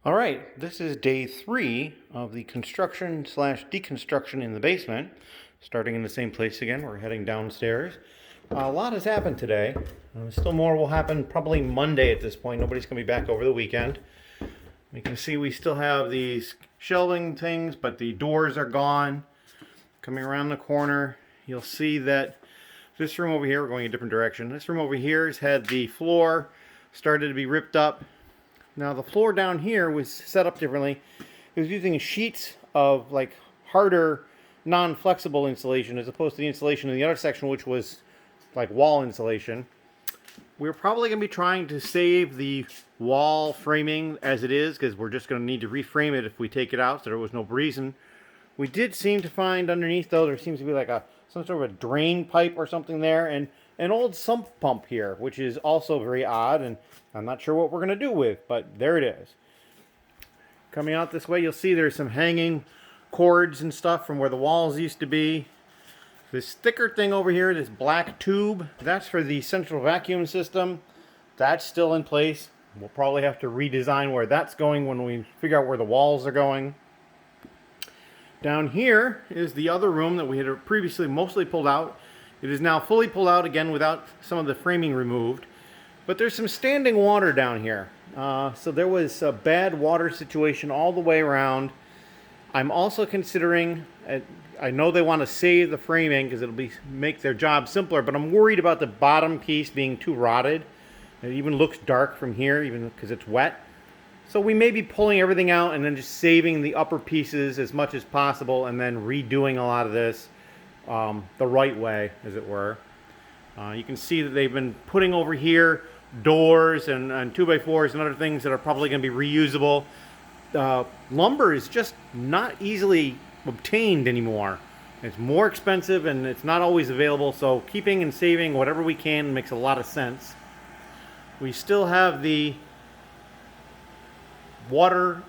All right, this is day 3 of the construction slash deconstruction in the basement. Starting in the same place again, we're heading downstairs. A lot has happened today. Still more will happen probably Monday at this point. Nobody's going to be back over the weekend. You can see we still have these shelving things, but the doors are gone. Coming around the corner, you'll see that this room over here, we're going a different direction. This room over here has had the floor started to be ripped up. Now the floor down here was set up differently. It was using sheets of like harder, non-flexible insulation as opposed to the insulation in the other section, which was like wall insulation. We're probably going to be trying to save the wall framing as it is, because we're just going to need to reframe it if we take it out, so there was no reason. We did seem to find underneath, though, there seems to be like some sort of a drain pipe or something there, and an old sump pump here, which is also very odd, and I'm not sure what we're going to do with, but there it is. Coming out this way, you'll see there's some hanging cords and stuff from where the walls used to be. This thicker thing over here, this black tube, that's for the central vacuum system. That's still in place. We'll probably have to redesign where that's going when we figure out where the walls are going. Down here is the other room that we had previously mostly pulled out. It is now fully pulled out again without some of the framing removed. But there's some standing water down here. So there was a bad water situation all the way around. I'm also considering, I know they want to save the framing because it'll make their job simpler, but I'm worried about the bottom piece being too rotted. It even looks dark from here, even because it's wet. So we may be pulling everything out and then just saving the upper pieces as much as possible and then redoing a lot of this the right way, as it were. You can see that they've been putting over here doors and 2x4s and other things that are probably going to be reusable. Lumber is just not easily obtained anymore. It's more expensive and it's not always available, so keeping and saving whatever we can makes a lot of sense. We still have the water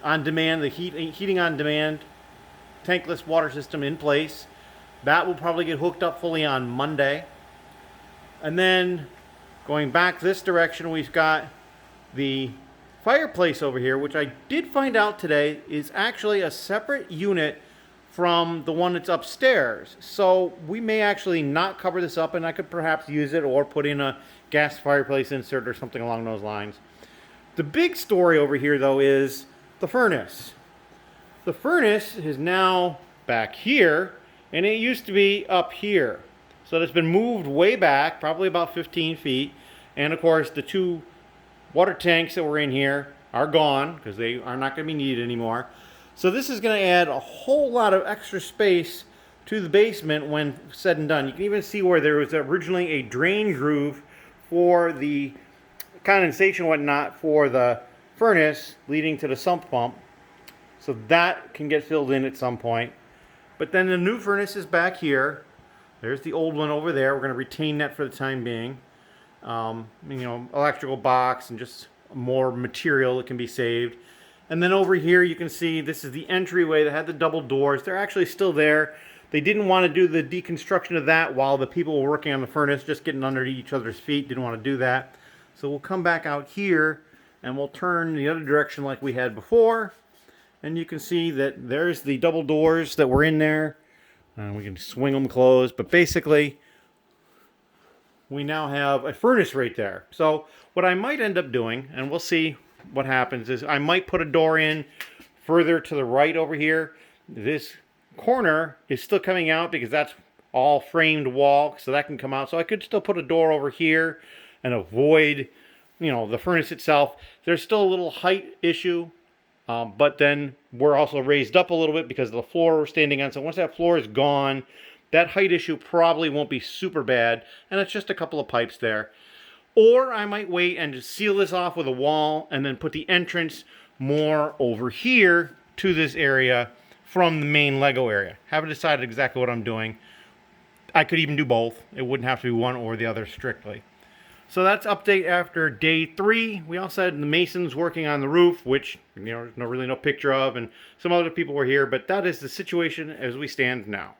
on demand, the heating on demand tankless water system in place. That will probably get hooked up fully on Monday. And then going back this direction, we've got the fireplace over here, which I did find out today is actually a separate unit from the one that's upstairs. So we may actually not cover this up, and I could perhaps use it or put in a gas fireplace insert or something along those lines. The big story over here, though, is the furnace. The furnace is now back here, and it used to be up here. So it's been moved way back, probably about 15 feet. And of course, the 2 water tanks that were in here are gone because they are not going to be needed anymore. So this is going to add a whole lot of extra space to the basement when said and done. You can even see where there was originally a drain groove for the condensation and whatnot for the furnace leading to the sump pump. So that can get filled in at some point. But then the new furnace is back here. There's the old one over there. We're going to retain that for the time being. Electrical box and just more material that can be saved. And then over here you can see this is the entryway that had the double doors. They're actually still there. They didn't want to do the deconstruction of that while the people were working on the furnace, just getting under each other's feet. Didn't want to do that. So we'll come back out here and we'll turn the other direction like we had before. And you can see that there's the double doors that were in there. We can swing them closed, but basically we now have a furnace right there. So what I might end up doing, and we'll see what happens, is I might put a door in further to the right over here. This corner is still coming out because that's all framed wall, so that can come out. So I could still put a door over here and avoid, the furnace itself. There's still a little height issue. But then we're also raised up a little bit because of the floor we're standing on. So once that floor is gone, that height issue probably won't be super bad. And it's just a couple of pipes there. Or I might wait and just seal this off with a wall and then put the entrance more over here to this area from the main Lego area. Haven't decided exactly what I'm doing. I could even do both. It wouldn't have to be one or the other strictly. So that's update after day 3. We also had the masons working on the roof, which there's really no picture of, and some other people were here, but that is the situation as we stand now.